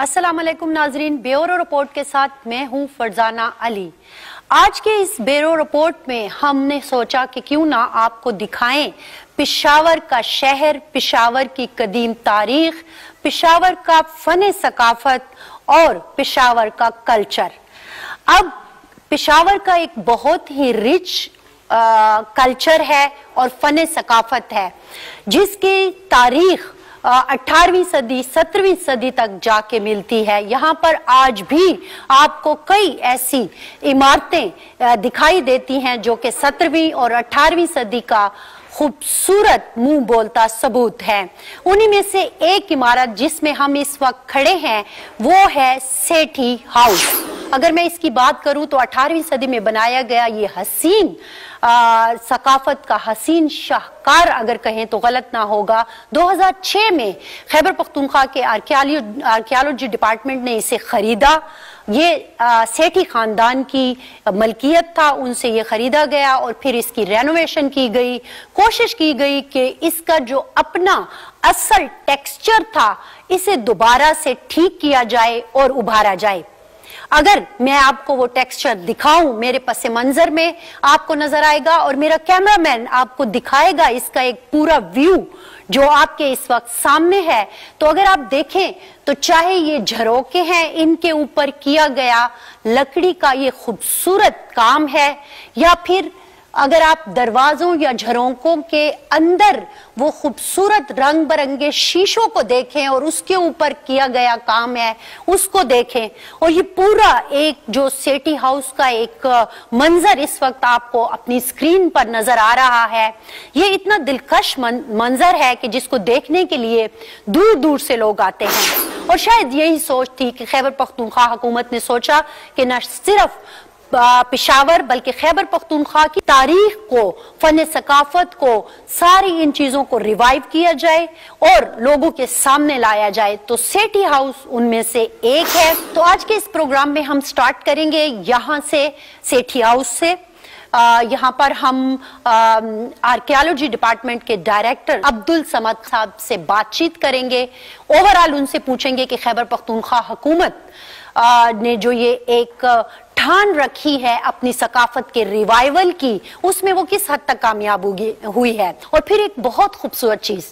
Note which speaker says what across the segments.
Speaker 1: अस्सलाम वालेकुम नाजरीन, ब्यूरो रिपोर्ट के साथ मैं हूं फरजाना अली। आज के इस ब्यूरो रिपोर्ट में हमने सोचा कि क्यों ना आपको दिखाएं पेशावर का शहर, पेशावर की कदीम तारीख, पेशावर का फन सकाफत और पेशावर का कल्चर। अब पेशावर का एक बहुत ही रिच कल्चर है और फन सकाफत है जिसकी तारीख 18वीं सदी 17वीं सदी तक जाके मिलती है। यहाँ पर आज भी आपको कई ऐसी इमारतें दिखाई देती हैं जो कि 17वीं और 18वीं सदी का खूबसूरत मुंह बोलता सबूत है। उन्हीं में से एक इमारत जिसमें हम इस वक्त खड़े हैं वो है सेठी हाउस। अगर मैं इसकी बात करूं तो 18वीं सदी में बनाया गया ये हसीन सकाफत का हसीन शाहकार अगर कहें तो गलत ना होगा। 2006 में खैबर पख्तूनख्वा के आर्कियोलॉजी डिपार्टमेंट ने इसे खरीदा। ये सेठी खानदान की मलकियत था, उनसे ये खरीदा गया और फिर इसकी रेनोवेशन की गई। कोशिश की गई कि इसका जो अपना असल टेक्सचर था इसे दोबारा से ठीक किया जाए और उभारा जाए। अगर मैं आपको वो टेक्सचर दिखाऊं, मेरे पस मंजर में आपको नजर आएगा और मेरा कैमरामैन आपको दिखाएगा इसका एक पूरा व्यू जो आपके इस वक्त सामने है। तो अगर आप देखें तो चाहे ये झरोके हैं, इनके ऊपर किया गया लकड़ी का ये खूबसूरत काम है, या फिर अगर आप दरवाजों या झरोकों के अंदर वो खूबसूरत रंग बिरंगे शीशों को देखें और उसके ऊपर किया गया काम है उसको देखें, और ये पूरा एक जो सेठी हाउस का एक मंजर इस वक्त आपको अपनी स्क्रीन पर नजर आ रहा है, ये इतना दिलकश मंजर है कि जिसको देखने के लिए दूर दूर से लोग आते हैं। और शायद यही सोच थी कि खैबर पख्तूनख्वा हुकूमत ने सोचा कि न सिर्फ पेशावर बल्कि खैबर पख्तूनख्वा की तारीख को, फन सकाफत को, सारी इन चीजों को रिवाइव किया जाए और लोगों के सामने लाया जाए। तो सेठी हाउस उनमें से एक है। तो आज के इस प्रोग्राम में हम स्टार्ट करेंगे यहाँ से, सेठी हाउस से। यहाँ पर हम आर्कियोलॉजी डिपार्टमेंट के डायरेक्टर अब्दुल समद साहब से बातचीत करेंगे। ओवरऑल उनसे पूछेंगे कि खैबर पख्तूनख्वा हुकूमत ने जो ये एक ठान रखी है अपनी सकाफत के रिवाइवल की, उसमें वो किस हद तक कामयाब हुई है। और फिर एक बहुत खूबसूरत चीज,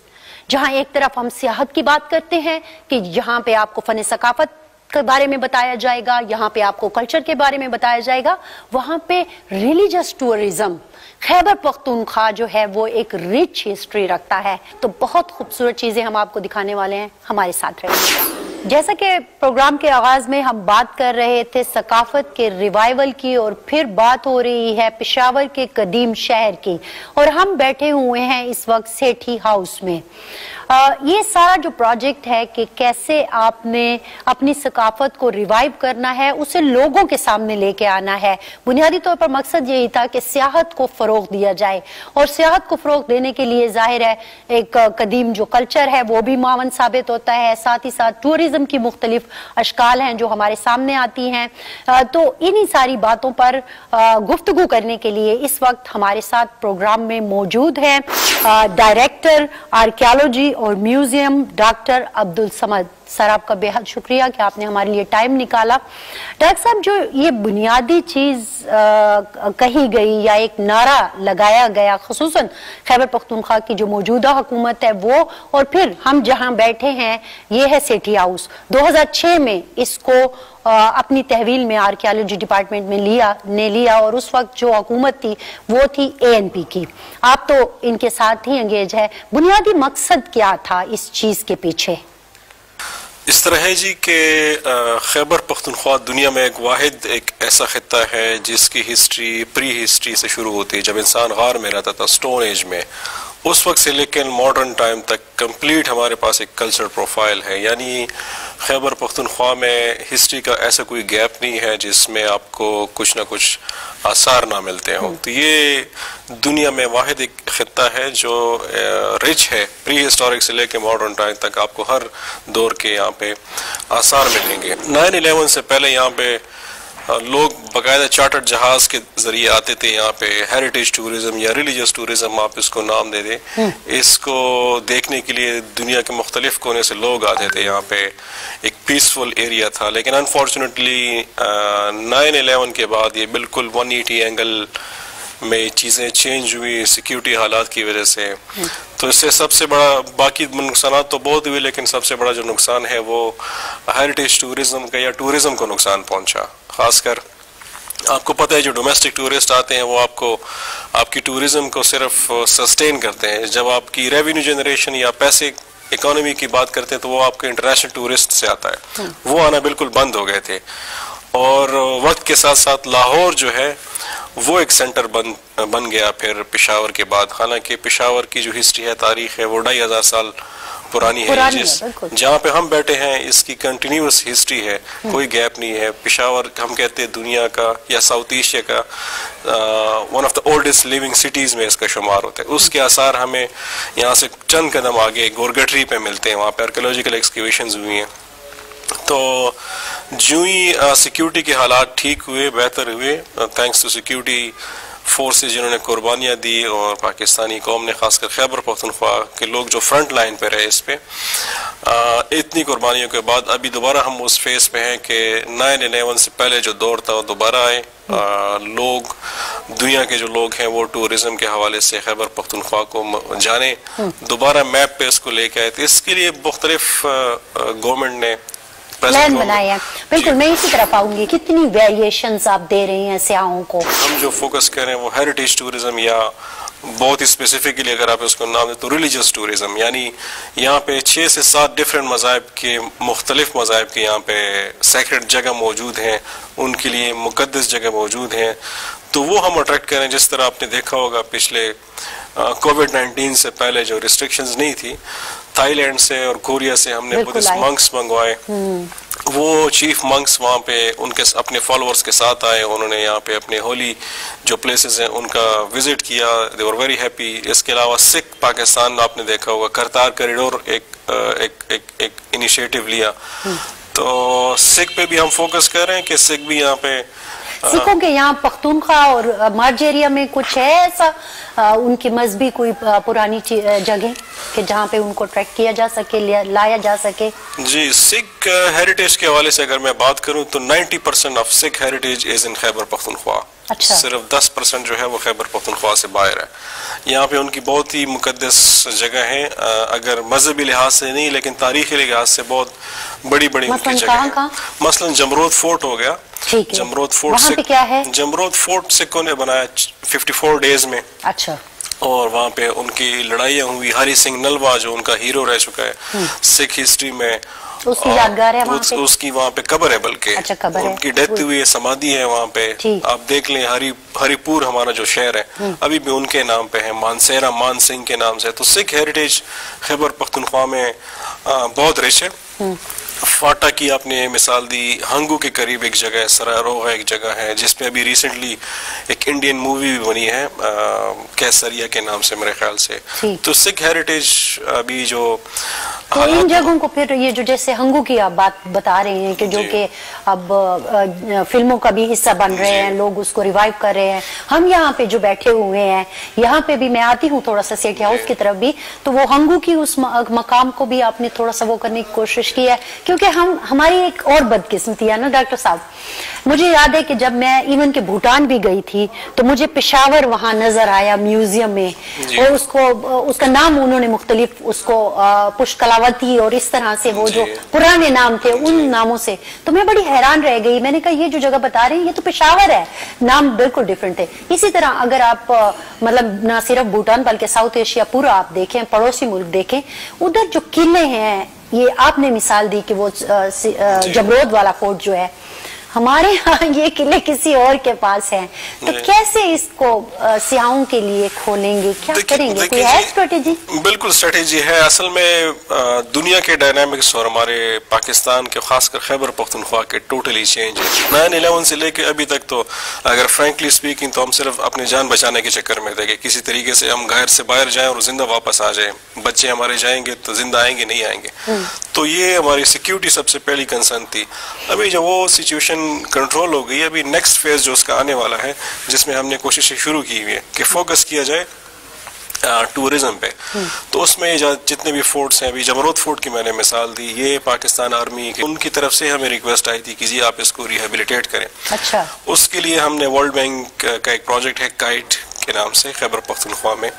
Speaker 1: जहां एक तरफ हम सियाहत की बात करते हैं कि यहाँ पे आपको फन सकाफत के बारे में बताया जाएगा, यहाँ पे आपको कल्चर के बारे में बताया जाएगा, वहां पे रिलीजियस टूरिज्म खैबर पख्तूनख्वा जो है वो एक रिच हिस्ट्री रखता है। तो बहुत खूबसूरत चीजें हम आपको दिखाने वाले हैं, हमारे साथ रहिएगा। जैसा कि प्रोग्राम के आगाज में हम बात कर रहे थे सकाफत के रिवाइवल की, और फिर बात हो रही है पेशावर के कदीम शहर की, और हम बैठे हुए हैं इस वक्त सेठी हाउस में। ये सारा जो प्रोजेक्ट है कि कैसे आपने अपनी सकाफत को रिवाइव करना है, उसे लोगों के सामने लेके आना है। बुनियादी तौर पर मकसद यही था कि सियाहत को फरोग दिया जाए, और सियाहत को फरोग देने के लिए जाहिर है एक कदीम जो कल्चर है वो भी मावन साबित होता है। साथ ही साथ टूरिज्म की मुख्तलिफ अशकाल हैं जो हमारे सामने आती हैं। तो इन्हीं सारी बातों पर गुफ्तगू करने के लिए इस वक्त हमारे साथ प्रोग्राम में मौजूद हैं डायरेक्टर आर्कियोलॉजी और museum doctor Abdul Samad. Sir, आपका बेहद शुक्रिया कि आपने हमारे लिए टाइम निकाला। डॉक्टर साहब, जो ये बुनियादी चीज कही गई या एक नारा लगाया गया खुसूसन खैबर पख्तूनख्वा की जो मौजूदा हुकूमत है वो, और फिर हम जहां बैठे हैं ये है सेठी हाउस। 2006 में इसको अपनी तहवील में आर्कियोलॉजी डिपार्टमेंट में लिया और उस वक्त जो हुकूमत थी वो थी ANP की। आप तो इनके साथ ही एंगेज है। बुनियादी मकसद क्या था इस चीज के पीछे?
Speaker 2: इस तरह है जी कि खैबर पख्तूनख्वा दुनिया में एक ऐसा खित्ता है जिसकी हिस्ट्री प्री हिस्ट्री से शुरू होती है। जब इंसान गार में रहता था, स्टोन एज में, उस वक्त से लेकिन मॉडर्न टाइम तक कंप्लीट हमारे पास एक कल्चर प्रोफाइल है। यानी खैबर पख्तूनख्वा में हिस्ट्री का ऐसा कोई गैप नहीं है जिसमें आपको कुछ ना कुछ आसार ना मिलते हों। तो ये दुनिया में वाहिद एक खित्ता है जो रिच है, प्री हिस्टोरिक से लेके मॉडर्न टाइम तक आपको हर दौर के यहाँ पे आसार मिलेंगे। 9/11 से पहले यहाँ पे लोग बाकायदा चार्टर्ड जहाज के जरिए आते थे यहाँ पे। हेरिटेज टूरिज्म या रिलीजियस टूरिज्म आप इसको नाम दे दें, इसको देखने के लिए दुनिया के मुख्तलिफ कोने से लोग आते थे यहाँ पे। एक पीसफुल एरिया था, लेकिन अनफॉर्चुनेटली 9/11 के बाद ये बिल्कुल 180 एंगल में चीज़ें चेंज हुई सिक्योरिटी हालात की वजह से। तो इससे सबसे बड़ा, बाकी नुकसान तो बहुत हुए, लेकिन सबसे बड़ा जो नुकसान है वो हेरिटेज टूरिज्म का या टूरिज्म को नुकसान पहुंचा। खासकर आपको पता है जो डोमेस्टिक टूरिस्ट आते हैं वो आपकी टूरिज्म को सिर्फ सस्टेन करते हैं। जब आपकी रेवेन्यू जनरेशन या पैसे इकोनॉमी की बात करते हैं तो वो आपके इंटरनेशनल टूरिस्ट से आता है, वो आना बिल्कुल बंद हो गए थे। और वक्त के साथ साथ लाहौर जो है वो एक सेंटर बन गया फिर पेशावर के बाद। हालांकि पेशावर की जो हिस्ट्री है, तारीख है, वो 2500 साल पुरानी है। जहाँ पे हम बैठे हैं इसकी कंटिन्यूस हिस्ट्री है, कोई गैप नहीं है। पेशावर हम कहते हैं दुनिया का या साउथ एशिया का one of the oldest living cities में इसका शुमार होता है। उसके आसार हमें यहाँ से चंद कदम आगे गोरगटरी पे मिलते हैं, वहाँ पे आर्कियोलॉजिकल एक्सकैवेशंस हुई हैं। तो जो ही सिक्योरिटी के हालात ठीक हुए, बेहतर हुए, थैंक्स टू सिक्योरिटी फोर्सेस जिन्होंने कुर्बानियाँ दी, और पाकिस्तानी कौम ने, खासकर खैबर पख्तूनख्वा के लोग जो फ्रंट लाइन पे रहे इस पे, इतनी कुर्बानियों के बाद अभी दोबारा हम उस फेस पे हैं कि 9/11 से पहले जो दौर था वो दोबारा आए। लोग, दुनिया के जो लोग हैं वो टूरिज्म के हवाले से खैबर पख्तूनख्वा को जाने, दोबारा मैप पे इसको लेके आए। तो इसके लिए मुख्तलिफ गवर्नमेंट ने
Speaker 1: प्लान बनाया। बिल्कुल, मैं इसी तरफ आऊंगी। कितनी वेरिएशंस आप दे रहे हैं सियाहों को?
Speaker 2: हम जो फोकस कर रहे हैं वो हेरिटेज टूरिज्म, या बहुत ही स्पेसिफिकली अगर आप इसको नाम दें तो रिलीजियस टूरिज्म। यानी यहाँ पे 6 से 7 डिफरेंट मज़ाहिब के, मुख्तलिफ मज़ाहिब के यहाँ पे सेक्रेट जगह मौजूद हैं, उनके लिए मुकद्दस जगह मौजूद हैं। तो वो हम अट्रैक्ट करें। जिस तरह आपने देखा होगा पिछले कोविड-19 से पहले जो रिस्ट्रिक्शंस नहीं थी, थाईलैंड से और कोरिया से हमने बुद्धिस्ट मंक्स मंगवाए। वो चीफ मंक्स वहाँ पे उनके अपने फॉलोअर्स के साथ आए, उन्होंने यहाँ पे अपने होली जो प्लेसेस हैं उनका विजिट किया, दे वर वेरी हैप्पी। इसके अलावा सिख पाकिस्तान में आपने देखा होगा करतार कॉरिडोर एक इनिशिएटिव लिया। तो सिख पे भी हम फोकस कर रहे हैं कि सिख भी यहाँ पे,
Speaker 1: सिखों के यहाँ पख्तूनख्वा और मर्ज एरिया में कुछ है ऐसा उनकी मजहबी कोई पुरानी जगह कि जहाँ पे उनको ट्रैक किया जा सके, लाया जा सके? जी,
Speaker 2: सिख हेरिटेज के हवाले से अगर मैं बात करूँ तो 90% of Sikh heritage is in Khyber Pakhtunkhwa.
Speaker 1: अच्छा।
Speaker 2: सिर्फ 10% जो है वो खैबर पख्तूनख्वा से बाहर है। यहाँ पे उनकी बहुत ही मुकद्दस जगह है, अगर मजहबी लिहाज से नहीं लेकिन तारीखी लिहाज से बहुत बड़ी बड़ी उनकी जगह है। मसलन जमरोद फोर्ट हो गया। जमरोद फोर्ट से
Speaker 1: क्या है?
Speaker 2: जमरोद फोर्ट सिखों ने बनाया 54 डेज में।
Speaker 1: अच्छा।
Speaker 2: और वहाँ पे उनकी लड़ाइयाँ हुई। हरि सिंह नलवा जो उनका हीरो रह चुका है सिख हिस्ट्री में,
Speaker 1: उसकी यादगार है वहाँ पे?
Speaker 2: उसकी वहाँ पे कब्र है, बल्कि
Speaker 1: अच्छा, कब्र है।
Speaker 2: उनकी डेथ हुई है, समाधि है वहाँ पे। आप देख लें, हरिपुर हमारा जो शहर है अभी भी उनके नाम पे है, मानसेरा मान सिंह के नाम से। तो सिख हेरिटेज खैबर पख्तूनख्वा में बहुत रिच है। फाटा की आपने मिसाल दी, हंगू के करीब एक जगह है, सरारोगा एक जगह है जिसमें अभी रिसेंटली एक इंडियन मूवी भी बनी है कैसरिया के नाम से मेरे ख्याल से। तो सिख हेरिटेज अभी जो,
Speaker 1: तो इन जगहों को फिर ये जो जैसे हंगू की आप बात बता रहे हैं कि जो कि अब फिल्मों का भी हिस्सा बन रहे हैं, लोग उसको रिवाइव कर रहे हैं। हम यहाँ पे जो बैठे हुए हैं, यहाँ पे भी मैं आती हूँ थोड़ा सा सेठी हाउस की तरफ भी, तो वो हंगू की उस मकाम को भी आपने थोड़ा सा वो करने की कोशिश की है। क्योंकि हमारी एक और बदकिस्मती है ना डॉक्टर साहब, मुझे याद है कि जब मैं इवन के भूटान भी गई थी तो मुझे पेशावर वहां नजर आया म्यूजियम में, और उसका नाम उन्होंने मुख्तलिफ उसको पुष्कलावती और इस तरह से वो जो पुराने नाम थे उन नामों से, तो मैं बड़ी हैरान रह गई। मैंने कहा ये जो जगह बता रहे हैं ये तो पेशावर है, नाम बिल्कुल डिफरेंट है। इसी तरह अगर आप मतलब न सिर्फ भूटान बल्कि साउथ एशिया पूरा आप देखें, पड़ोसी मुल्क देखें, उधर जो किले हैं, ये आपने मिसाल दी कि वो जमरोद वाला फोर्ट जो है, हमारे यहाँ ये किले किसी और के पास हैं। तो कैसे इसको सियाहों के लिए खोलेंगे, क्या करेंगे? कोई है स्ट्रेटेजी?
Speaker 2: बिल्कुल स्ट्रेटेजी है। असल में दुनिया के डायनामिक्स और हमारे पाकिस्तान के खासकर खैबर पख्तूनख्वा के टोटली चेंज है। 9/11 से लेके अभी तक तो अगर फ्रेंकली स्पीकिंग तो हम सिर्फ अपनी जान बचाने के चक्कर में थे कि किसी तरीके से हम घर से बाहर जाएं और जिंदा वापस आ जाएं। बच्चे हमारे जाएंगे तो जिंदा आएंगे नहीं आएंगे, तो ये हमारी सिक्योरिटी सबसे पहली कंसर्न थी। अभी जब वो सिचुएशन सिचुएशन कंट्रोल हो गई। अभी नेक्स्ट फेज जो उसका आने वाला है, जिसमें हमने कोशिशें शुरू की हुई है कि फोकस किया जाए टूरिज्म पे। तो उसमें जितने भी फोर्ट्स हैं, अभी जमरोद फोर्ट की मैंने मिसाल दी, ये पाकिस्तान आर्मी की उनकी तरफ से हमें रिक्वेस्ट आई थी कि जी आप इसको रिहेबिलिटेट करें।
Speaker 1: अच्छा। उसके
Speaker 2: लिए हमने वर्ल्ड बैंक का एक प्रोजेक्ट है काइट के नाम से खैबर पख्तूनख्वा में,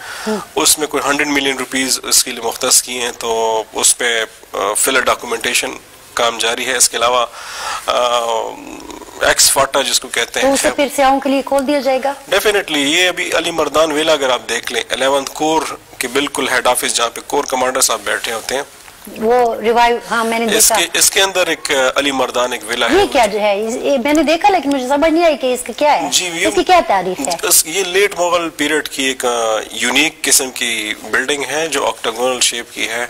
Speaker 2: उसमें कोई 100 मिलियन रुपीस उसके लिए मुख्तस किए हैं। तो उस पर फिलर डॉक्यूमेंटेशन काम जारी है। इसके अलावा एक्स फाटा जिसको कहते हैं,
Speaker 1: तो उसे फिर स्याहों के लिए खोल दिया जाएगा
Speaker 2: डेफिनेटली। ये अभी अली मर्दान वेला अगर आप देख लें, 11th कोर के बिल्कुल हेड ऑफिस जहाँ पे कोर कमांडर साहब बैठे होते हैं,
Speaker 1: वो रिवाइव, हाँ मैंने देखा।
Speaker 2: इसके अंदर एक अली मर्दान एक विला है।
Speaker 1: ये क्या जो है मैंने देखा, लेकिन मुझे समझ नहीं आई कि इसका क्या है, इसकी क्या तारीफ है।
Speaker 2: ये लेट मुगल पीरियड की एक यूनिक किस्म की बिल्डिंग है जो ऑक्टागोनल शेप की है,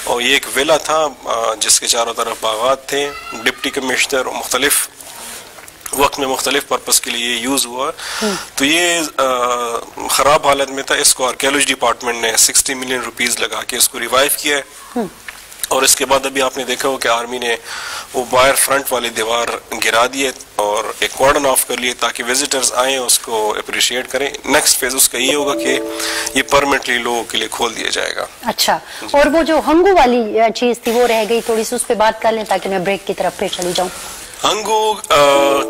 Speaker 2: और ये एक विला था जिसके चारों तरफ बागात थे। डिप्टी कमिश्नर मुख्तलिफ वक्त में मुख्तलिफ पर्पस के लिए यूज हुआ। तो ये खराब हालत में था। इसको आर्कियोलॉजी डिपार्टमेंट ने 60 मिलियन रुपीस लगा के इसको रिवाइव किया है। और इसके बाद अभी आपने देखा हो कि आर्मी ने वो बाहर फ्रंट वाली दीवार गिरा दी है और एक कॉर्डन ऑफ कर लिए ताकि विजिटर्स आए उसको अप्रिशिएट करें। नेक्स्ट फेज उसका ये होगा कि ये परमानेंटली लोगों के लिए खोल दिया जाएगा।
Speaker 1: अच्छा, और वो जो हंगू वाली चीज थी वो रह गई, थोड़ी सी उस पर बात कर लें ताकि मैं ब्रेक की तरफ फिर चली जाऊँ।
Speaker 2: हंगू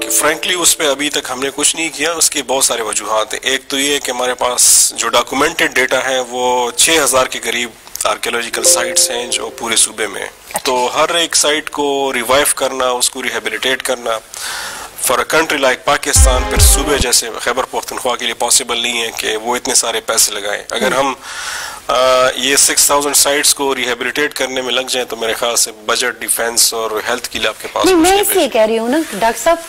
Speaker 2: फ्रैंकली उस पर अभी तक हमने कुछ नहीं किया। उसके बहुत सारे वजूहात हैं। एक तो ये है कि हमारे पास जो डॉक्यूमेंटेड डेटा है वो 6000 के करीब आर्कियोलॉजिकल साइट्स हैं जो पूरे सूबे में। तो हर एक साइट को रिवाइव करना, उसको रिहेबिलिटेट करना for a country like Pakistan, फिर सूबे जैसे खैबर पख्तूनख्वा के लिए पॉसिबल नहीं है कि वो इतने सारे पैसे लगाएं। अगर हम ये 6000 साइट्स को रिहेबिलिटेट करने में लग जाए तो मेरे ख्याल से बजट डिफेंस और हेल्थ के लिए आपके पास
Speaker 1: नहीं। मैं इसलिए कह रही हूँ ना डॉक्टर साहब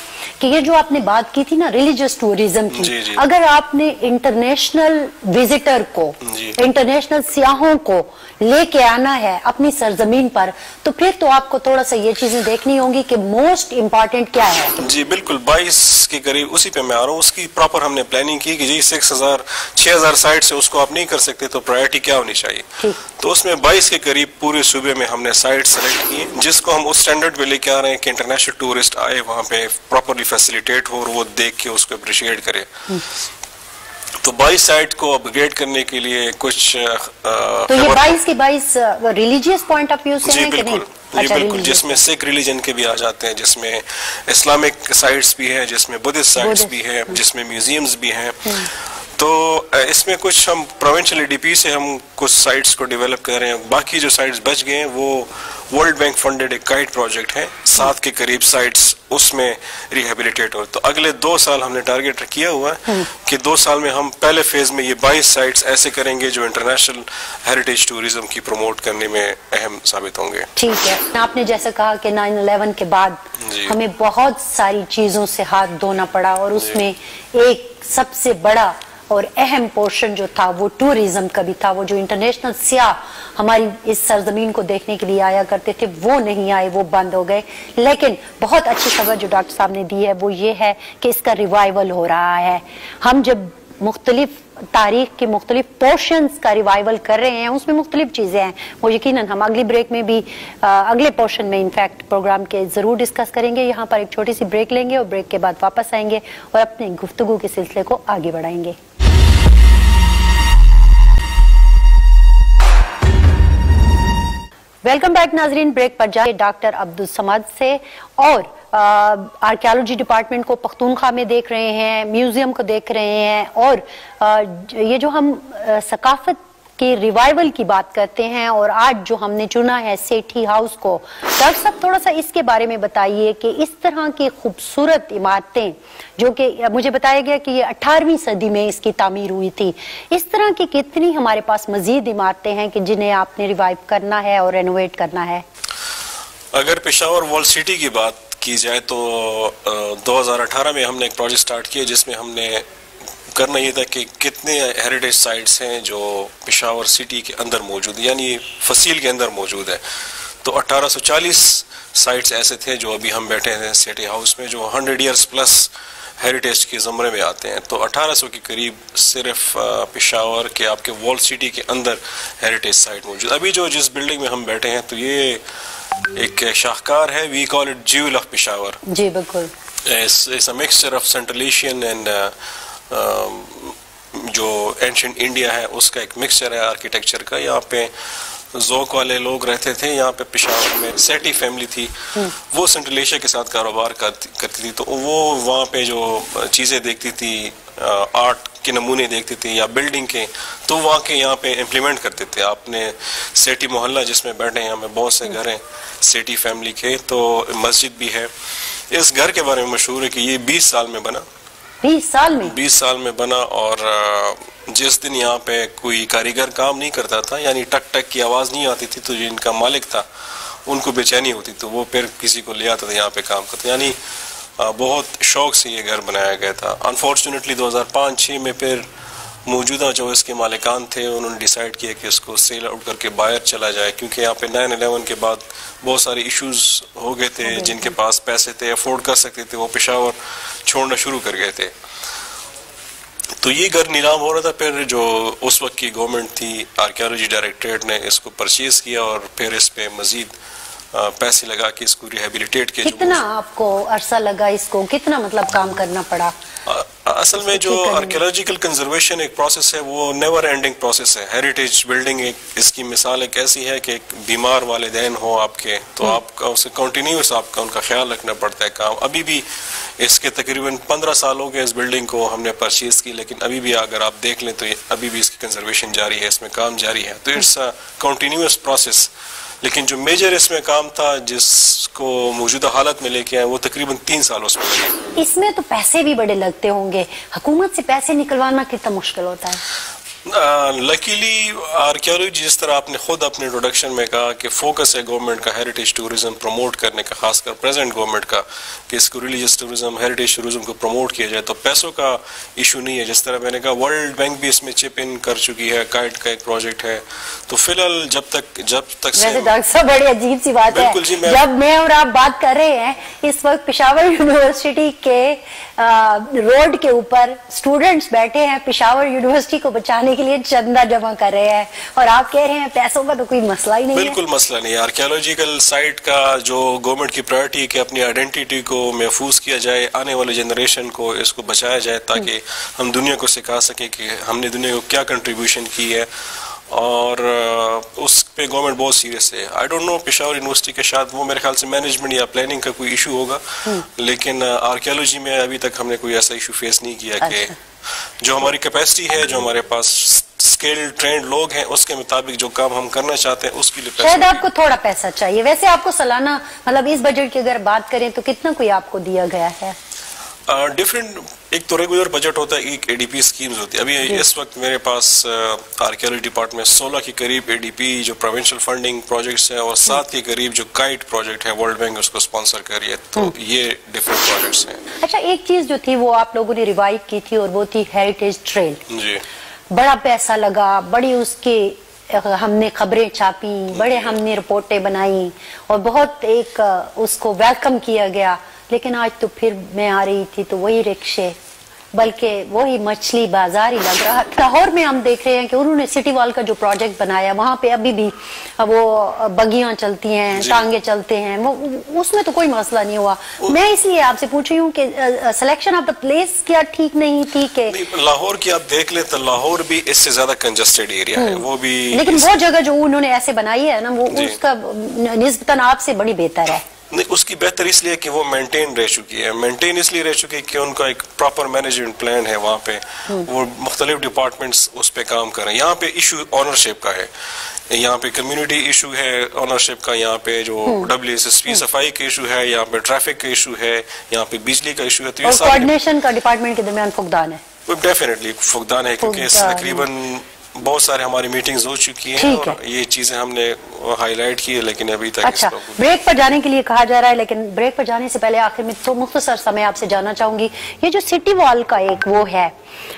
Speaker 1: कि ये जो आपने बात की थी ना रिलीजियस टूरिज्म की,
Speaker 2: जी।
Speaker 1: अगर आपने इंटरनेशनल विजिटर को, इंटरनेशनल सियाहों को लेके आना है अपनी सरजमीन पर, तो फिर तो आपको थोड़ा सा ये चीजें देखनी होंगी कि मोस्ट इम्पोर्टेंट क्या है।
Speaker 2: जी बिल्कुल, 22 के करीब उसी पे मैं आ रहा हूँ। उसकी प्रॉपर हमने प्लानिंग की कि जी 6000 साइट से उसको आप नहीं कर सकते, तो प्रायोरिटी क्या होनी चाहिए। तो उसमें 22 के करीब पूरे सूबे में हमने साइट सेलेक्ट की, जिसको हम उस स्टैंडर्ड पे लेके आ रहे हैं कि इंटरनेशनल टूरिस्ट आए, वहाँ पे प्रॉपरली फैसिलिटेट हो और वो देख के उसको अप्रिशिएट करे। तो 22 साइट को अपग्रेड करने के लिए कुछ
Speaker 1: तो ये 22 के 22 रिलीजियस पॉइंट ऑफ व्यू से हैं कि नहीं?
Speaker 2: जी बिल्कुल, जिसमें सिख रिलीजन के भी आ जाते हैं, जिसमें इस्लामिक साइट्स भी है, जिसमें बुद्धिस्ट साइट्स भी है, जिसमें म्यूजियम्स भी हैं। तो इसमें कुछ हम प्रोविंशियल एडीपी से हम कुछ साइट्स को डेवलप कर रहे हैं। बाकी जो साइट्स बच गए हैं वो वर्ल्ड बैंक फंडेड एक काइट प्रोजेक्ट है, 7 के करीब साइट्स उसमें रिहेबिलिटेट हो। तो अगले 2 साल हमने टारगेट किया हुआ है कि 2 साल में हम पहले फेज में ये 22 साइट्स ऐसे करेंगे जो इंटरनेशनल हेरिटेज टूरिज्म की प्रमोट करने में अहम साबित होंगे। ठीक
Speaker 1: है, आपने जैसे कहा कि 9/11 के बाद हमें बहुत सारी चीजों से हाथ धोना पड़ा, और उसमें एक सबसे बड़ा और अहम पोर्शन जो था वो टूरिज्म का भी था। वो जो इंटरनेशनल सियाह हमारी इस सरजमीन को देखने के लिए आया करते थे वो नहीं आए, वो बंद हो गए। लेकिन बहुत अच्छी खबर जो डॉक्टर साहब ने दी है वो ये है कि इसका रिवाइवल हो रहा है। हम जब मुख्तलिफ तारीख के मुख्तलिफ पोर्शंस का रिवाइवल कर रहे हैं, उसमें मुख्तलिफ चीजें हैं, वो यकीनन हम अगली ब्रेक में भी अगले पोर्शन में इनफैक्ट प्रोग्राम के जरूर डिस्कस करेंगे। यहाँ पर एक छोटी सी ब्रेक लेंगे और ब्रेक के बाद वापस आएंगे और अपने गुफ्तगू के सिलसिले को आगे बढ़ाएंगे। वेलकम बैक नाजरीन, ब्रेक पर जाए डॉक्टर अब्दुल समद से और आर्कियोलॉजी डिपार्टमेंट को पख्तूनख्वा में देख रहे हैं, म्यूजियम को देख रहे हैं, और ये जो हम सकाफत की रिवाइवल की बात करते हैं, और आज जो हमने चुना है सेठी हाउस को, डॉक्टर साहब थोड़ा सा इसके बारे में बताइए कि इस तरह की खूबसूरत इमारतें जो कि मुझे बताया गया कि ये 18वीं सदी में इसकी तामीर हुई थी, इस तरह की कितनी हमारे पास मजीद इमारतें हैं कि जिन्हें आपने रिवाइव करना है और रेनोवेट करना है?
Speaker 2: अगर पेशावर वॉल सिटी की बात की जाए तो 2018 में हमने एक प्रोजेक्ट स्टार्ट किया जिसमें हमने करना ये था कि कितने हेरिटेज साइट्स हैं जो पेशावर सिटी के अंदर मौजूद, यानी फसील के अंदर मौजूद है। तो 1840 साइट्स ऐसे थे जो अभी हम बैठे हैं सिटी हाउस में, जो 100 ईयर्स प्लस हेरिटेज के ज़मरे में आते हैं। तो 1800 के करीब सिर्फ पेशावर के आपके वॉल सिटी के अंदर हेरिटेज साइट मौजूद। अभी जो जिस बिल्डिंग में हम बैठे हैं तो ये एक शाहकार है, we call it jewel of Peshawar.
Speaker 1: जी बिल्कुल।
Speaker 2: It's a mixture of Central Asian and जो एंशिएंट इंडिया है उसका एक मिक्सचर है आर्किटेक्चर का। यहाँ पे ज़ौक़ वाले लोग रहते थे। यहाँ पे पेशावर में सेठी फैमिली थी, वो सेंट्रल एशिया के साथ कारोबार करती थी, तो वो वहाँ पे जो चीज़ें देखती थी, आर्ट के नमूने देखती थी या बिल्डिंग के, तो वहाँ के यहाँ पे इम्प्लीमेंट करते थे। आपने सेठी मोहल्ला जिसमें बैठे हैं, यहाँ में बहुत से घर हैं सेठी फैमिली के, तो मस्जिद भी है। इस घर के बारे में मशहूर है कि ये 20 साल में बना।
Speaker 1: 20 साल में?
Speaker 2: 20 साल में बना। और जिस दिन यहाँ पे कोई कारीगर काम नहीं करता था, यानी टक टक की आवाज़ नहीं आती थी, तो जिनका मालिक था उनको बेचैनी होती, तो वो फिर किसी को ले आता था यहाँ पे काम करते। यानी बहुत शौक से ये घर बनाया गया था। अनफॉर्चुनेटली 2005-06 में फिर मौजूदा जो इसके मालिकान थे उन्होंने डिसाइड किया कि इसको सेल आउट करके बाहर चला जाए, क्योंकि यहाँ पे 9/11 के बाद बहुत सारे इश्यूज हो गए थे। जिनके पास पैसे थे, अफोर्ड कर सकते थे, वो पेशावर छोड़ना शुरू कर गए थे। तो ये घर नीलाम हो रहा था। फिर जो उस वक्त की गवर्नमेंट थी, आर्कियोलॉजी डायरेक्टरेट ने इसको परचेज किया और फिर इस पे मजीद पैसे लगा के इसको रिहेबिलिटेट किया।
Speaker 1: कितना आपको अरसा लगा इसको, कितना मतलब काम करना पड़ा?
Speaker 2: असल में जो आर्कियोलॉजिकल कंजर्वेशन एक प्रोसेस है, वो नेवर एंडिंग प्रोसेस है। हेरिटेज बिल्डिंग एक इसकी मिसाल एक ऐसी है कि एक बीमार वालिदैन हो आपके, तो आपका उसे कंटिन्यूस आपका उनका ख्याल रखना पड़ता है। काम अभी भी इसके तकरीबन 15 साल हो गए इस बिल्डिंग को हमने परचेज की, लेकिन अभी भी अगर आप देख लें तो अभी भी इसकी कंजर्वेशन जारी है, इसमें काम जारी है। तो इट्स अ कंटिन्यूस प्रोसेस। लेकिन जो मेजर इसमें काम था जिसको मौजूदा हालत में लेके आए, वो तकरीबन 3 साल उसमें लगे।
Speaker 1: इसमें तो पैसे भी बड़े लगते होंगे, हुकूमत से पैसे निकलवाना कितना मुश्किल होता है?
Speaker 2: लकीली आर्कियोलॉजी, जिस तरह आपने खुद अपने इंट्रोडक्शन में कहा कि फोकस है गवर्नमेंट का हेरिटेज टूरिज्म प्रमोट करने का, खासकर प्रेजेंट गवर्नमेंट का, कि इसको रिलीजियस टूरिज्म, हेरिटेज टूरिज्म को प्रमोट किया जाए, तो पैसों का इशू नहीं है। जिस तरह मैंने कहा, वर्ल्ड बैंक भी इसमें चिप इन कर चुकी है, काइट का एक प्रोजेक्ट है। तो फिलहाल जब तक
Speaker 1: डॉक्टर साहब, बड़ी अजीब सी बात है, जब मैं और आप बात कर रहे हैं, इस वक्त पेशावर यूनिवर्सिटी के रोड के ऊपर स्टूडेंट्स बैठे हैं, पेशावर यूनिवर्सिटी को बचाने के लिए चंदा जमा कर रहे हैं, और आप कह रहे हैं पैसों का तो कोई मसला ही नहीं है।
Speaker 2: बिल्कुल मसला नहीं है। आर्कियोलॉजिकल साइट का जो गवर्नमेंट की प्रायोरिटी है कि अपनी आइडेंटिटी को महफूज किया जाए, आने वाले जनरेशन को इसको बचाया जाए, ताकि हम दुनिया को सिखा सकें कि हमने दुनिया को क्या कंट्रीब्यूशन की है, और उस पे गवर्नमेंट बहुत सीरियस है। I don't know Peshawar university के साथ वो मेरे ख्याल से मैनेजमेंट या प्लानिंग का कोई इशू होगा, लेकिन आर्कियोलॉजी में अभी तक हमने कोई ऐसा इशू फेस नहीं किया कि जो हमारी कैपेसिटी है, जो हमारे पास स्किल्ड ट्रेंड लोग हैं, उसके मुताबिक जो काम हम करना चाहते हैं उसके लिए
Speaker 1: शायद आपको थोड़ा पैसा चाहिए। वैसे आपको सालाना मतलब इस बजट की अगर बात करें तो कितना कोई आपको दिया गया है?
Speaker 2: डिफरेंट, एक तो रेगुलर बजट होता है, एक एडीपी स्कीम्स होती है। अभी इस वक्त मेरे पास आर्कियोलॉजी डिपार्टमेंट 16 के करीब एडीपी जो प्रोविंशियल फंडिंग प्रोजेक्ट्स हैं, और 7 के करीब जो काइट प्रोजेक्ट है, वर्ल्ड बैंक उसको स्पॉन्सर कर रही है। तो ये डिफरेंट प्रोजेक्ट्स हैं।
Speaker 1: अच्छा, एक चीज जो थी वो आप लोगों ने रिवाइव की थी, और वो थी हेरिटेज ट्रेल।
Speaker 2: जी,
Speaker 1: बड़ा पैसा लगा, बड़ी उसके हमने खबरें छापी, बड़े हमने रिपोर्टें बनाई, और बहुत एक उसको वेलकम किया गया। लेकिन आज तो फिर मैं आ रही थी तो वही रिक्शे, बल्कि वही मछली बाजार ही लग रहा। लाहौर में हम देख रहे हैं कि उन्होंने सिटी वॉल का जो प्रोजेक्ट बनाया, वहाँ पे अभी भी वो बगियां चलती हैं, टांगे चलते हैं, वो उसमें तो कोई मसला नहीं हुआ। मैं इसलिए आपसे पूछ रही हूँ कि सिलेक्शन ऑफ द प्लेस क्या ठीक नहीं थी? कि
Speaker 2: लाहौर की आप देख ले तो लाहौर भी इससे ज्यादा कंजस्टेड एरिया है, वो भी, लेकिन
Speaker 1: वो जगह जो उन्होंने ऐसे बनाई है ना, वो उसका निस्बतन आपसे बड़ी बेहतर है।
Speaker 2: नहीं, उसकी बेहतर इसलिए कि वो मेंटेन रह चुकी है। मेंटेन इसलिए रह चुकी है कि उनका एक प्रॉपर मैनेजमेंट प्लान है वहाँ पे, वो मुख्तलिफ डिपार्टमेंट्स उस पे काम कर रहे हैं। यहाँ पे इशू ऑनरशिप का है, यहाँ पे कम्युनिटी इशू है ऑनरशिप का, यहाँ पे जो WSSP सफाई का इशू है, यहाँ पे ट्रैफिक का इशू है, यहाँ पे बिजली का इशू है। तो ये
Speaker 1: कोऑर्डिनेशन का डिपार्टमेंट के दरमियान फुकदान है,
Speaker 2: डेफिनेटली फुकदान है, क्योंकि तकरीबन बहुत सारे हमारी मीटिंग्स हो चुकी हैं, और ये चीजें हमने हाईलाइट की है, लेकिन अभी तक।
Speaker 1: अच्छा, ब्रेक पर जाने के लिए कहा जा रहा है, लेकिन ब्रेक पर जाने से पहले आखिर में तो मुख्तसर समय आपसे जानना चाहूंगी, ये जो सिटी वॉल का एक वो है,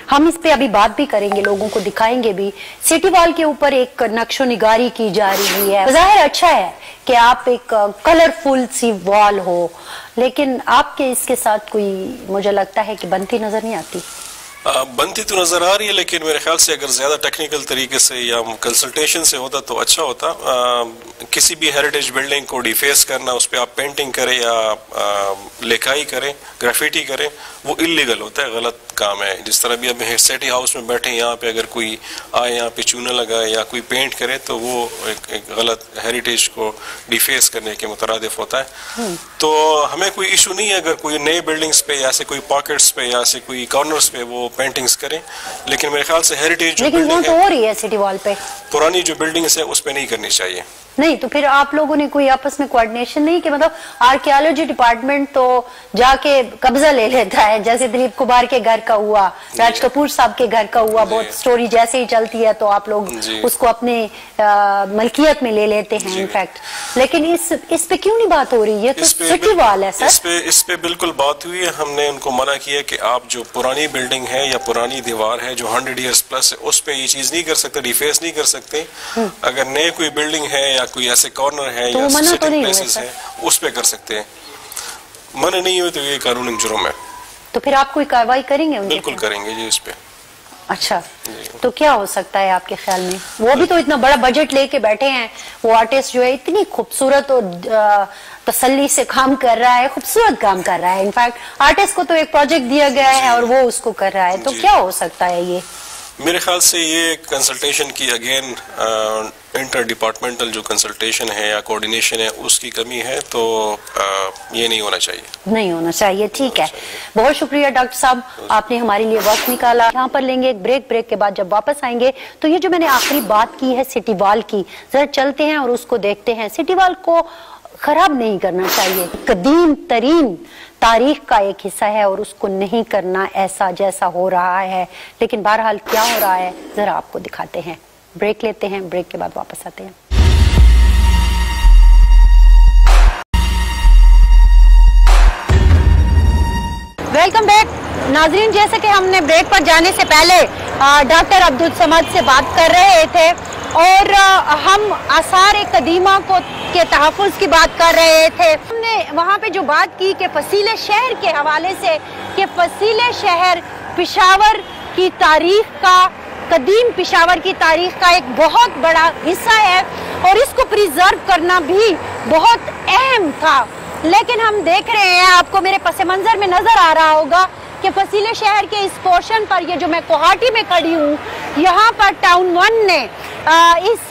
Speaker 1: हम इस पे अभी बात भी करेंगे, लोगों को दिखाएंगे भी। सिटी वॉल के ऊपर एक नक्शो निगारी की जा रही है। ज़ाहिर अच्छा है कि आप एक कलरफुल सी वॉल हो, लेकिन आपके इसके साथ कोई, मुझे लगता है कि बनती नजर नहीं आती।
Speaker 2: बनती तो नजर आ रही है, लेकिन मेरे ख्याल से अगर ज्यादा टेक्निकल तरीके से या कंसल्टेशन से होता तो अच्छा होता। किसी भी हेरिटेज बिल्डिंग को डिफेस करना, उस पर आप पेंटिंग करें या लिखाई करें, ग्राफिटी करें, वो इलीगल होता है, गलत काम है। जिस तरह भी अब सिटी हाउस में बैठे, यहाँ पे अगर कोई आए, यहाँ पे चूना लगाए या कोई पेंट करे तो वो एक गलत हेरिटेज को डिफेस करने के मुतरादिफ होता है। तो हमें कोई इशू नहीं है अगर कोई नए बिल्डिंग्स पे या से कोई पॉकेट्स पे या से कोई कॉर्नर्स पे वो पेंटिंग्स करें, लेकिन मेरे ख्याल से हेरिटेज
Speaker 1: लेकिन वो तो हो रही है सिटी वॉल पे,
Speaker 2: पुरानी जो बिल्डिंग्स है उस पे नहीं करनी चाहिए।
Speaker 1: नहीं तो फिर आप लोगों ने कोई आपस में कोऑर्डिनेशन नहीं कि मतलब आर्कियोलॉजी डिपार्टमेंट तो जाके कब्जा ले लेता है, जैसे दिलीप कुमार के घर का हुआ, राज कपूर साहब के घर का हुआ, बहुत स्टोरी जैसे ही चलती है तो आप लोग उसको अपने मलकियत में ले लेते हैं इनफैक्ट। लेकिन इस पे क्यों नहीं बात हो रही है? तो सिटी वॉल है सर,
Speaker 2: इस पे बिल्कुल बात हुई है। हमने उनको मना किया कि आप जो पुरानी बिल्डिंग है या पुरानी दीवार है जो 100 ईयर्स प्लस है, उस पे ये चीज नहीं कर सकते, डिफेस नहीं कर सकते। अगर नए कोई बिल्डिंग है या कोई ऐसे कॉर्नर है
Speaker 1: तो
Speaker 2: या
Speaker 1: सिटिंग
Speaker 2: प्लेसेस है, उस पे कर सकते हैं। मना नहीं हुए तो ये कानूनी जुर्म है।
Speaker 1: तो फिर आप कोई कार्रवाई करेंगे?
Speaker 2: बिल्कुल करेंगे जी इस पे।
Speaker 1: अच्छा, तो क्या हो सकता है आपके ख्याल में? वो भी तो इतना बड़ा बजट लेके बैठे हैं, वो आर्टिस्ट जो है इतनी खूबसूरत और तसल्ली से काम कर रहा है, खूबसूरत काम कर रहा है। इनफैक्ट आर्टिस्ट को तो एक प्रोजेक्ट दिया गया है और वो उसको कर रहा है, तो क्या हो सकता है ये?
Speaker 2: मेरे ख्याल से ये कंसल्टेशन की अगेन इंटर डिपार्टमेंटल जो कंसल्टेशन है या कोऑर्डिनेशन है उसकी कमी है, तो ये नहीं होना चाहिए। नहीं
Speaker 1: होना चाहिए, ठीक है। बहुत शुक्रिया डॉक्टर साहब, आपने हमारे लिए वक्त निकाला। यहाँ पर लेंगे एक ब्रेक के बाद जब वापस आएंगे तो ये जो मैंने आखिरी बात की है सिटी वॉल की, जरा चलते हैं और उसको देखते हैं। सिटी वॉल को खराब नहीं करना चाहिए, कदीम तरीन तारीख का एक हिस्सा है और उसको नहीं करना ऐसा जैसा हो रहा है। लेकिन बहरहाल क्या हो रहा है जरा आपको दिखाते हैं। ब्रेक लेते हैं, ब्रेक के बाद वापस आते हैं। वेलकम बैक नाजरीन। जैसे कि हमने ब्रेक पर जाने से पहले डॉक्टर अब्दुल समद से बात कर रहे थे और हम आसार कदीमा को के तहफ़्फ़ुज़ की बात कर रहे थे। हमने वहाँ पे जो बात की कि फसीले शहर के हवाले से कि फसीले शहर पेशावर की तारीख का, कदीम पेशावर की तारीख का एक बहुत बड़ा हिस्सा है और इसको प्रिजर्व करना भी बहुत अहम था। लेकिन हम देख रहे हैं, आपको मेरे पस मंजर में नजर आ रहा होगा कि फसीले शहर के इस पोर्शन पर, ये जो मैं कोहाटी में खड़ी हूँ, यहाँ पर टाउन 1 ने इस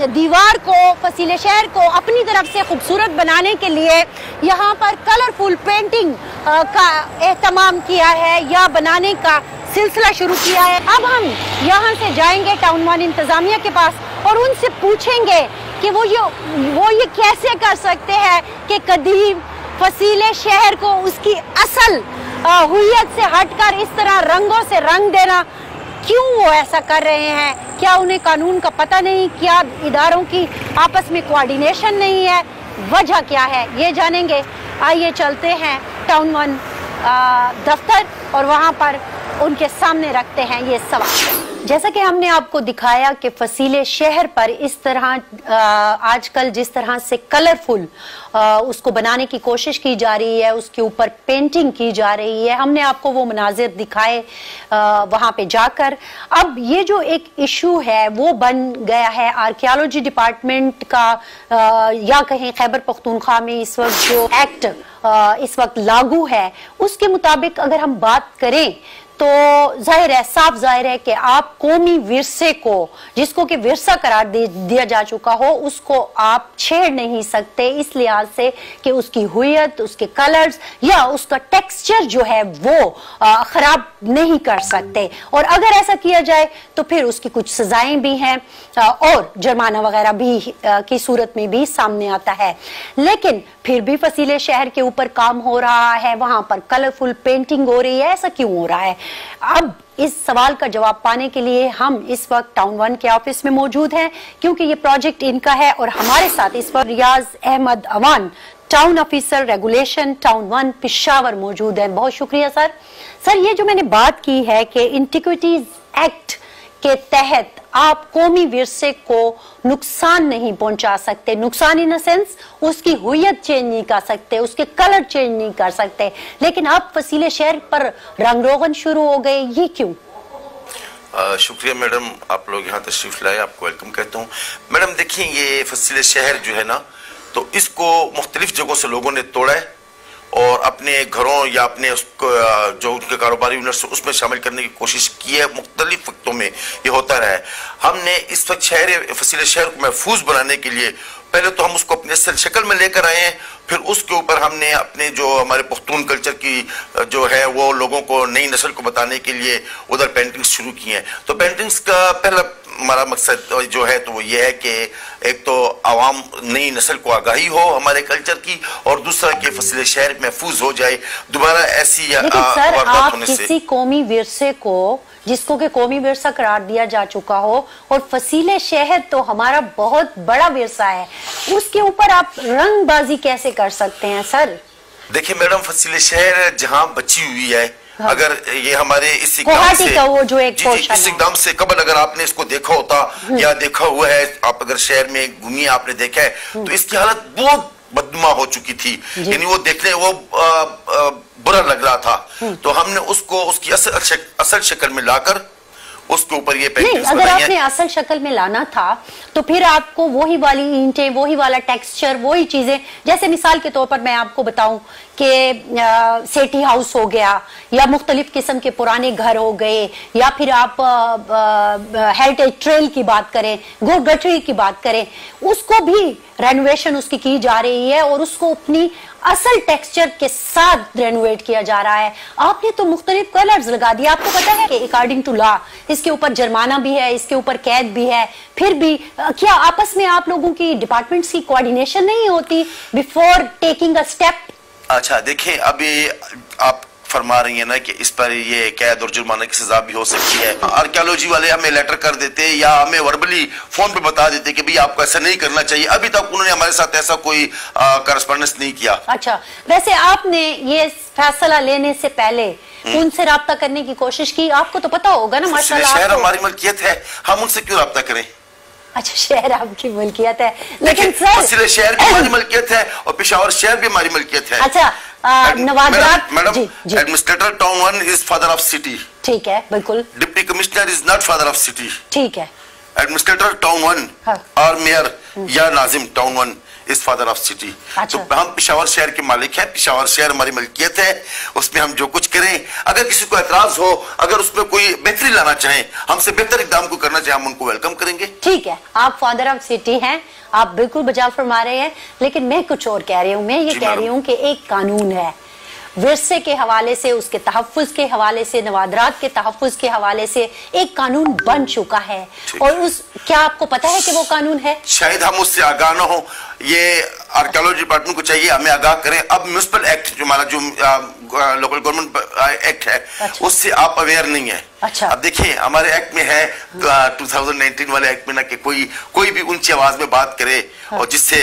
Speaker 1: दीवार को, फसीले शहर को अपनी तरफ से खूबसूरत बनाने के लिए यहाँ पर कलरफुल पेंटिंग का एहतमाम किया है या बनाने का सिलसिला शुरू किया है। अब हम यहाँ से जाएंगे टाउन 1 इंतजामिया के पास और उनसे पूछेंगे कि वो ये कैसे कर सकते हैं कि कदीम फसीले शहर को उसकी असल हुइयत से हटकर इस तरह रंगों से रंग देना, क्यों वो ऐसा कर रहे हैं? क्या उन्हें कानून का पता नहीं? क्या इदारों की आपस में कोऑर्डिनेशन नहीं है? वजह क्या है ये जानेंगे। आइए चलते हैं टाउन 1 दफ्तर और वहां पर उनके सामने रखते हैं ये सवाल। जैसा कि हमने आपको दिखाया कि फसीले शहर पर इस तरह आजकल जिस तरह से कलरफुल उसको बनाने की कोशिश की जा रही है, उसके ऊपर पेंटिंग की जा रही है, हमने आपको वो मनाजिर दिखाए वहां पे जाकर। अब ये जो एक इशू है वो बन गया है आर्कियोलॉजी डिपार्टमेंट का, या कहें खैबर पख्तूनख्वा में इस वक्त जो एक्ट इस वक्त लागू है उसके मुताबिक अगर हम बात करें तो जाहिर है, साफ जाहिर है कि आप कौमी विरसे को, जिसको कि विरसा करार दिया जा चुका हो, उसको आप छेड़ नहीं सकते इस लिहाज से कि उसकी हुइयत, उसके कलर्स या उसका टेक्सचर जो है वो खराब नहीं कर सकते। और अगर ऐसा किया जाए तो फिर उसकी कुछ सजाएं भी हैं और जुर्माना वगैरह भी की सूरत में भी सामने आता है। लेकिन फिर भी फसीले शहर के ऊपर काम हो रहा है, वहां पर कलरफुल पेंटिंग हो रही है, ऐसा क्यों हो रहा है? अब इस सवाल का जवाब पाने के लिए हम इस वक्त टाउन 1 के ऑफिस में मौजूद हैं, क्योंकि ये प्रोजेक्ट इनका है और हमारे साथ इस वक्त Riaz Ahmed Awan, town officer regulation town 1 Peshawar मौजूद हैं। बहुत शुक्रिया सर। सर, ये जो मैंने बात की है कि एंटिक्विटीज एक्ट के तहत आप कौमी विरसे को नुकसान नहीं पहुंचा सकते। नुकसान इन द सेंस उसकी हुइयत चेंज नहीं कर सकते, उसके कलर चेंज नहीं कर सकते, लेकिन अब फसीले शहर पर रंग रोगन शुरू हो गए, ये क्यों?
Speaker 3: शुक्रिया मैडम, आप लोग यहाँ तशरीफ लाए, आपको वेलकम कहता हूँ। मैडम देखिए, ये फसीले शहर जो है ना, तो इसको मुख्तलिफ जगहों से लोगों ने तोड़ा है और अपने घरों या अपने उसको जो उनके कारोबारी यूनिट्स उसमें शामिल करने की कोशिश की है। मुख्तलिफ वक्तों में ये होता रहा है। हमने इस वक्त फसीले शहर को महफूज बनाने के लिए पहले तो हम उसको अपने असल शक्ल में लेकर आए हैं, फिर उसके ऊपर हमने अपने जो हमारे पख्तून कल्चर की जो है वो लोगों को, नई नस्ल को बताने के लिए उधर पेंटिंग्स शुरू की हैं। तो पेंटिंग्स का पहला हमारा मकसद जो है तो वो ये है कि एक तो आवाम, नई नस्ल को आगाही हो हमारे कल्चर की, और दूसरा कि फसीले शहर महफूज हो जाए दोबारा ऐसी
Speaker 1: वारदात होने से। किसी कौमी विरसे को जिसको कि कौमी विरसा करार दिया जा चुका हो, और फसीले शहर तो हमारा बहुत बड़ा विरसा है, उसके ऊपर आप रंगबाजी कैसे कर सकते हैं सर?
Speaker 3: देखिए मैडम, फसीले शहर जहाँ बची हुई है, हाँ। अगर ये हमारे इस इक़दाम से,
Speaker 1: वो जो एक
Speaker 3: इस इक़दाम से कबल अगर आपने इसको देखा होता या देखा हुआ है, आप अगर शहर में घूमिए, आपने देखा है, तो इसकी हालत बहुत बदनुमा हो चुकी थी, यानी वो देखने वो बुरा लग रहा था। तो हमने उसको उसकी असल शक्ल में लाकर उसके ऊपर ये पेंटिंग्स
Speaker 1: अगर आपने असल शक्ल में लाना था तो फिर आपको वही वाली ईंटें, वही वाला टेक्सचर, वही चीजें, जैसे मिसाल के तौर पर मैं आपको बताऊं कि सेठी हाउस हो गया, या मुख्तलिफ किस्म के पुराने घर हो गए, या फिर आप हेरिटेज ट्रेल की बात करें, गोल गटरी की बात करें, उसको भी रेनोवेशन उसकी की जा रही है और उसको अपनी असल टेक्सचर के साथ रेनोवेट किया जा रहा है। आपने तो मुख्तलिफ कलर्स लगा दिए। आपको पता है कि अकॉर्डिंग टू लॉ इसके ऊपर जुर्माना भी है, इसके ऊपर कैद भी है, फिर भी क्या आपस में आप लोगों की डिपार्टमेंट्स की कोऑर्डिनेशन नहीं होती बिफोर टेकिंग अ स्टेप?
Speaker 3: अच्छा देखिए, अभी आप फरमा रही है ना कि इस पर ये कैद और जुर्माना की सजा भी हो सकती है। आर्कियोलॉजी वाले हमें लेटर कर देते या हमें वर्बली फोन पे बता देते कि भाई आपको ऐसा नहीं करना चाहिए। अभी तक उन्होंने हमारे साथ ऐसा कोई करस्पॉन्डेंस नहीं किया।
Speaker 1: अच्छा, वैसे आपने ये फैसला लेने से पहले उनसे राब्ता करने की कोशिश की? आपको तो पता होगा ना माशाल्लाह।
Speaker 3: शहर हमारी मलकियत है, हम उनसे क्यों राब्ता करें?
Speaker 1: अच्छा, शहर आपकी मलकियत है, लेकिन सर
Speaker 3: शहर भी हमारी मलकियत है और पेशावर शहर भी हमारी मलकियत है।
Speaker 1: अच्छा, नवाबरात
Speaker 3: madam, administrator town 1 is father of city.
Speaker 1: ठीक है, बिल्कुल।
Speaker 3: Deputy commissioner is not father of city.
Speaker 1: ठीक है।
Speaker 3: एडमिनिस्ट्रेटर टाउन 1 और मेयर या नाजिम town 1 is father of city. तो हम पेशावर शहर के मालिक हैं, पेशावर शहर हमारी मलकियत है, उसमें हम जो कुछ करें, अगर किसी को एतराज हो, अगर उसमें कोई बेहतरी लाना चाहें, हमसे बेहतर इकदाम को करना चाहें, हम उनको वेलकम करेंगे।
Speaker 1: ठीक है, आप फादर ऑफ सिटी हैं, आप बिल्कुल बजा फरमा रहे हैं, लेकिन मैं कुछ और कह रही हूँ। मैं ये कह रही हूँ कि एक कानून है विरसे के हवाले से, उसके तहफ़्फ़ुज़ के हवाले से, नवादरात के तहफ़्फ़ुज़ के हवाले से एक कानून बन चुका है, और उस क्या आपको पता है कि वो कानून है?
Speaker 3: शायद हम उससे आगाह न हो, ये आर्कियोलॉजी डिपार्टमेंट को चाहिए हमें आगाह करें। अब म्युनिसिपल एक्ट जो हमारा जो लोकल गवर्नमेंट एक्ट है, अच्छा। उससे आप अवेयर नहीं है।
Speaker 1: अच्छा।
Speaker 3: अब देखिए हमारे एक्ट में है 2019 वाले एक्ट में ना कि कोई भी ऊंची आवाज में बात करे, हाँ। और जिससे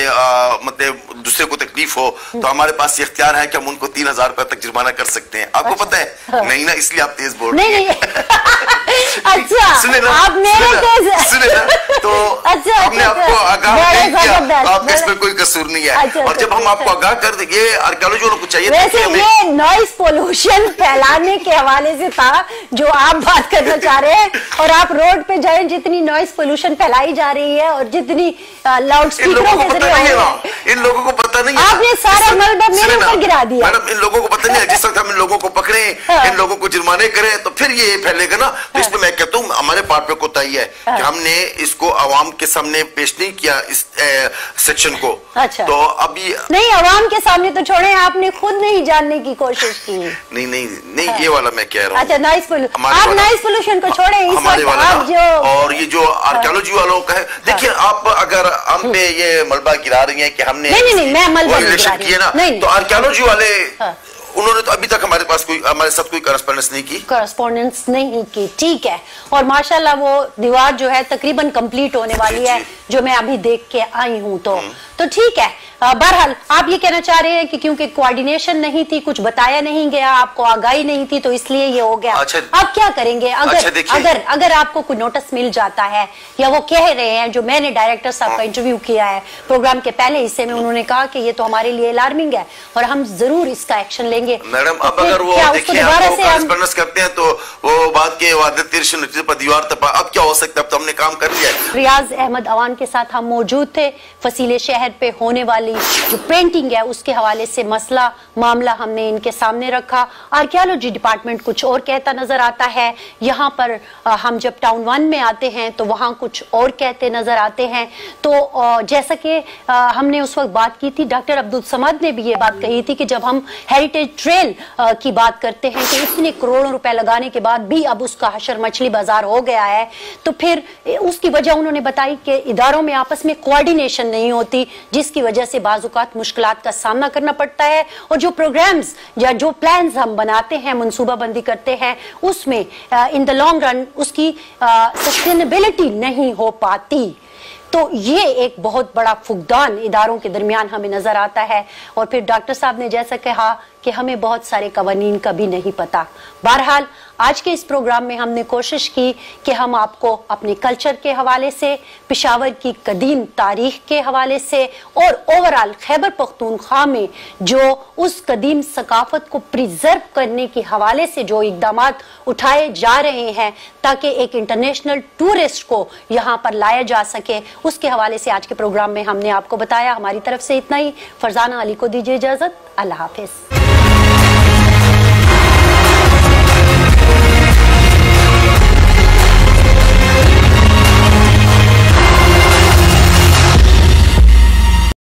Speaker 3: मतलब दूसरे को तकलीफ हो, तो हमारे पास ये इख्तियार है कि हम उनको 3000 रुपए तक जुर्माना कर सकते हैं। आपको पता है? हाँ। नहीं ना, इसलिए आप तेज बोल रहे हैं।
Speaker 1: अच्छा,
Speaker 3: सुने ना,
Speaker 1: आप मेरे
Speaker 3: सुने ना, तो
Speaker 1: अच्छा,
Speaker 3: हमने आपको आगाह नहीं किया, आपके इसमें कोई कसूर नहीं है। अच्छा, और जब हम आपको आगाह कर देंगे, आर्कियोलॉजी वालों को चाहिए।
Speaker 1: वैसे ये नॉइस पोल्यूशन फैलाने के हवाले से था जो आप बात करना चाह रहे हैं, और आप रोड पे जाए, जितनी नॉइस पोल्यूशन फैलाई जा रही है और जितनी लाउड स्पीकरों के जरिए,
Speaker 3: इन लोगों को पता नहीं है,
Speaker 1: आपने सारा मलबा मेरे ऊपर गिरा दिया।
Speaker 3: मैडम, इन लोगों को पता नहीं है, जिस वक्त हम इन लोगों को पकड़े, इन लोगों को जुर्माने करें, तो फिर ये फैलेगा ना। तो इसमें मैं कहता हूँ हमारे पार्ट पे कोताही है कि हमने इसको आवाम के सामने पेश नहीं किया, इस सेक्शन को।
Speaker 1: अच्छा।
Speaker 3: तो अभी
Speaker 1: नहीं, आवाम के सामने तो छोड़े, आपने खुद नहीं जानने की कोशिश की।
Speaker 3: नहीं, ये वाला मैं कह रहा हूँ।
Speaker 1: अच्छा, नॉइस पोल्यूशन, आप नॉइस पोल्यूशन को छोड़े,
Speaker 3: हमारे वाला और ये जो आर्कियोलॉजी वालों का है, देखिए आप अगर हम पे ये मलबा गिरा रही हैं कि हमने
Speaker 1: नहीं, मैं मलबा
Speaker 3: इलेक्शन किए ना, तो आर्कियोलॉजी वाले उन्होंने तो अभी तक हमारे साथ कोई करस्पॉन्डेंस नहीं की। ठीक है, और माशाल्लाह वो दीवार जो है तकरीबन कंप्लीट होने वाली है।
Speaker 1: जो मैं अभी देख के आई हूं। तो ठीक है, बहरहाल आप ये कहना चाह रहे हैं कि क्योंकि कोऑर्डिनेशन नहीं थी, कुछ बताया नहीं गया, आपको आगाही नहीं थी, तो इसलिए ये हो गया।
Speaker 3: अच्छा,
Speaker 1: आप क्या करेंगे अगर आपको कोई नोटिस मिल जाता है, या वो कह रहे हैं, जो मैंने डायरेक्टर साहब का इंटरव्यू किया है प्रोग्राम के पहले हिस्से में, उन्होंने कहा कि ये तो हमारे लिए अलार्मिंग है और हम जरूर इसका एक्शन लेंगे।
Speaker 3: मैडम, अब अगर वो दोबारा से करते हैं तो वो बात के अब क्या हो सकता है? अब तो हमने काम कर लिया है।
Speaker 1: रियाज अहमद अवान के साथ हम मौजूद थे। फसीले शहर पे होने वाली जो पेंटिंग है उसके हवाले से मामला हमने इनके सामने रखा। आर्कियोलॉजी डिपार्टमेंट कुछ और कहता नजर आता है, यहाँ पर हम जब टाउन 1 में आते हैं तो वहाँ कुछ और कहते नजर आते हैं। तो जैसा कि हमने उस वक्त बात की थी, डॉक्टर अब्दुल समद ने भी ये बात कही थी कि जब हम हेरिटेज ट्रेल की बात करते हैं कि इतने करोड़ों रुपए लगाने के बाद भी अब उसका हशर मछली बाजार हो गया है, तो फिर उसकी वजह उन्होंने बताई कि इदारों में आपस में कोऑर्डिनेशन नहीं होती, जिसकी वजह से बाजुकात मुश्किलात का सामना करना पड़ता है, और जो प्रोग्राम्स या जो प्लान्स हम बनाते हैं, मनसूबाबंदी करते हैं, उसमें इन द लॉन्ग रन उसकी सस्टेनेबिलिटी नहीं हो पाती। तो ये एक बहुत बड़ा फुकदान इदारों के दरमियान हमें नजर आता है। और फिर डॉक्टर साहब ने जैसा कहा कि हमें बहुत सारे कवानीन का भी नहीं पता। बहरहाल आज के इस प्रोग्राम में हमने कोशिश की कि हम आपको अपने कल्चर के हवाले से, पेशावर की कदीम तारीख के हवाले से, और ओवरऑल खैबर पख्तूनख्वा में जो उस कदीम सकाफत को प्रिजर्व करने के हवाले से जो इकदामात उठाए जा रहे हैं ताकि एक इंटरनेशनल टूरिस्ट को यहाँ पर लाया जा सके, उसके हवाले से आज के प्रोग्राम में हमने आपको बताया। हमारी तरफ से इतना ही। फरजाना अली को दीजिए इजाजत। अल्लाह हाफिज।